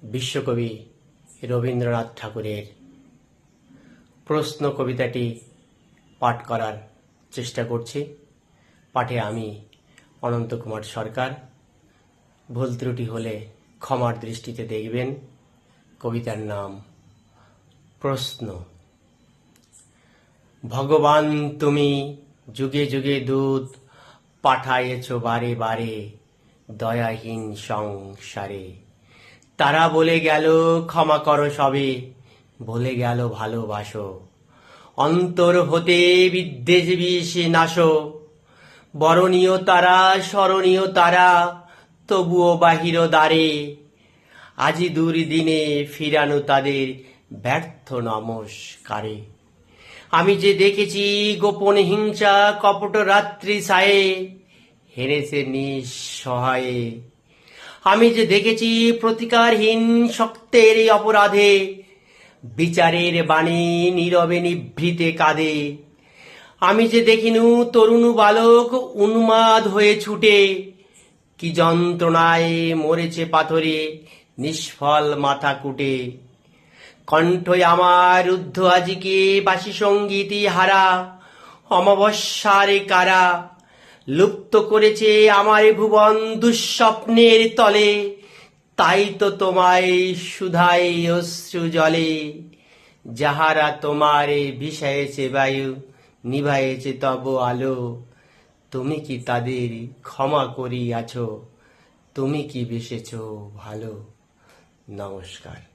বিশ্বকবি রবীন্দ্রনাথ ঠাকুরের প্রশ্ন কবিতাটি পাঠ করার চেষ্টা করছি। পাঠে আমি অনন্ত কুমার সরকার। ভুল ত্রুটি হলে ক্ষমার দৃষ্টিতে দেখবেন। কবিতার নাম প্রশ্ন। ভগবান তুমি যুগে যুগে দূত পাঠায়েছ বারে বারে দয়াহীন সংসারে। তারা বলে গেল ক্ষমা করো সবে, বলে গেল ভালোবাসো, অন্তর হতে বিদ্বেষ বিষ নাশো। বরণীয় তারা স্মরণীয় তারা তবুও বাহির দ্বারে, আজি দুর্দিনে ফিরানো তাদের ব্যর্থ নমস্কারে। আমি যে দেখেছি গোপন হিংসা কপট রাত্রি ছায়ে হেরেছে নিঃসহায়ে। আমি যে দেখেছি প্রতিকারহীন শক্তের অপরাধে বিচারের বাণী নীরবে নিভৃতে কাঁদে। আমি যে দেখিনু তরুণ বালক উন্মাদ হয়ে ছুটে, কি যন্ত্রণায় মরেছে পাথরে নিষ্ফল মাথা কুটে। কণ্ঠই আমার রুদ্ধ আজিকে বাসি সঙ্গীতি হারা, অমাবস্যারে কারা লুপ্ত করেছে আমার ভুবন দুঃস্বপ্নের তলে। তাই তো তোমায় সুধাই অশ্রু জলে, যাহারা তোমারে ভিসায়েছে বায়ু নিভায়েছে তব আলো। তুমি কি তাদের ক্ষমা করিয়াছ? তুমি কি বেসেছ ভালো? নমস্কার।